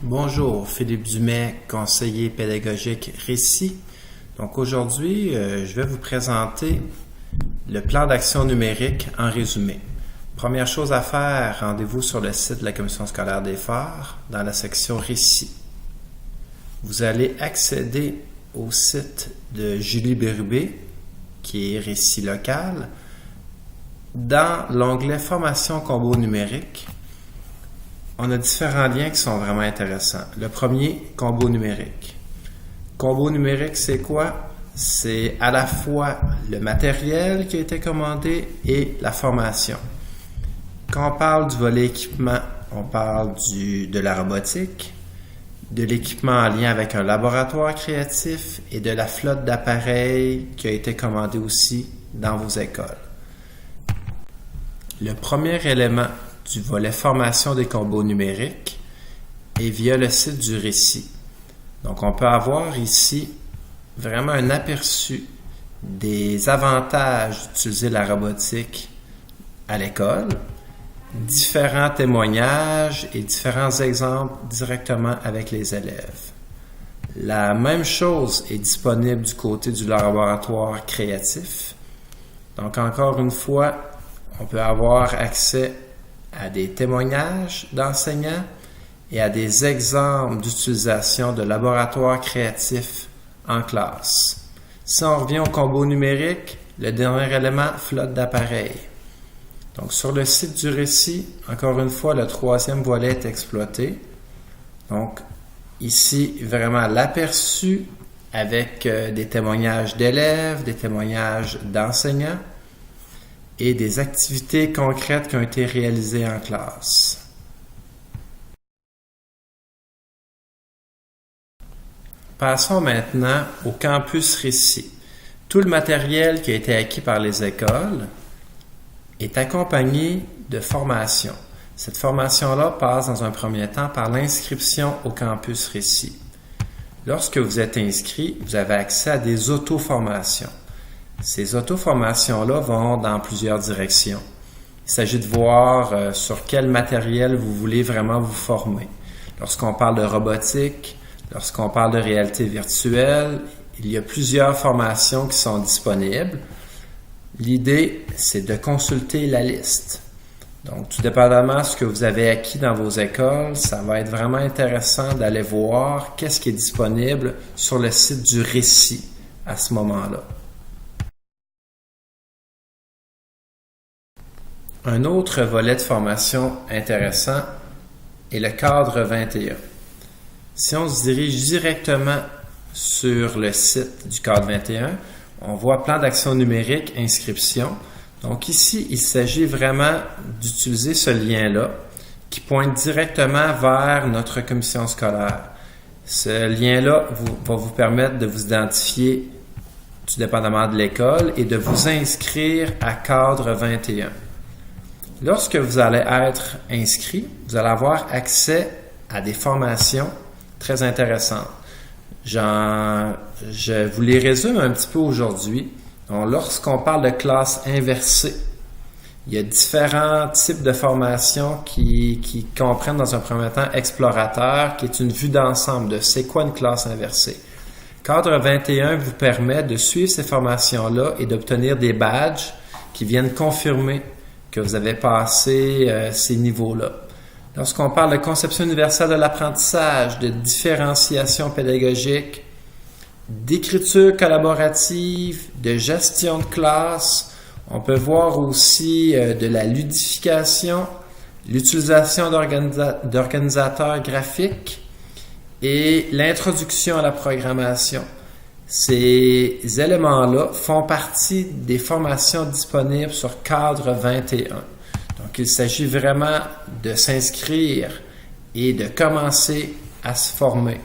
Bonjour, Philippe Dumais, conseiller pédagogique Récit. Donc aujourd'hui, je vais vous présenter le plan d'action numérique en résumé. Première chose à faire, rendez-vous sur le site de la Commission scolaire des Phares dans la section Récit. Vous allez accéder au site de Julie Bérubé, qui est Récit local. Dans l'onglet Formation combo numérique, on a différents liens qui sont vraiment intéressants. Le premier, combo numérique. Combo numérique, c'est quoi? C'est à la fois le matériel qui a été commandé et la formation. Quand on parle du volet équipement, on parle de la robotique, de l'équipement en lien avec un laboratoire créatif et de la flotte d'appareils qui a été commandée aussi dans vos écoles. Le premier élément du volet formation des combos numériques est via le site du Récit. Donc, on peut avoir ici vraiment un aperçu des avantages d'utiliser la robotique à l'école, différents témoignages et différents exemples directement avec les élèves. La même chose est disponible du côté du laboratoire créatif. Donc, encore une fois, on peut avoir accès à des témoignages d'enseignants et à des exemples d'utilisation de laboratoires créatifs en classe. Si on revient au combo numérique, le dernier élément, flotte d'appareils. Donc, sur le site du Récit, encore une fois, le troisième volet est exploité. Donc, ici, vraiment l'aperçu avec des témoignages d'élèves, des témoignages d'enseignants et des activités concrètes qui ont été réalisées en classe. Passons maintenant au campus Récit. Tout le matériel qui a été acquis par les écoles est accompagné de formation. Cette formation-là passe dans un premier temps par l'inscription au campus Récit. Lorsque vous êtes inscrit, vous avez accès à des auto-formations. Ces auto-formations-là vont dans plusieurs directions. Il s'agit de voir sur quel matériel vous voulez vraiment vous former. Lorsqu'on parle de robotique, lorsqu'on parle de réalité virtuelle, il y a plusieurs formations qui sont disponibles. L'idée, c'est de consulter la liste. Donc, tout dépendamment de ce que vous avez acquis dans vos écoles, ça va être vraiment intéressant d'aller voir qu'est-ce qui est disponible sur le site du Récit à ce moment-là. Un autre volet de formation intéressant est le cadre 21. Si on se dirige directement sur le site du cadre 21, on voit plan d'action numérique, inscription. Donc ici, il s'agit vraiment d'utiliser ce lien-là qui pointe directement vers notre commission scolaire. Ce lien-là va vous permettre de vous identifier tout dépendamment de l'école et de vous inscrire à cadre 21. Lorsque vous allez être inscrit, vous allez avoir accès à des formations très intéressantes. Je vous les résume un petit peu aujourd'hui. Donc, lorsqu'on parle de classe inversée, il y a différents types de formations qui comprennent dans un premier temps explorateur, qui est une vue d'ensemble de c'est quoi une classe inversée. Cadre 21 vous permet de suivre ces formations-là et d'obtenir des badges qui viennent confirmer que vous avez passé ces niveaux-là. Lorsqu'on parle de conception universelle de l'apprentissage, de différenciation pédagogique, d'écriture collaborative, de gestion de classe, on peut voir aussi de la ludification, l'utilisation d'organisateurs graphiques et l'introduction à la programmation. Ces éléments-là font partie des formations disponibles sur cadre 21. Donc, il s'agit vraiment de s'inscrire et de commencer à se former.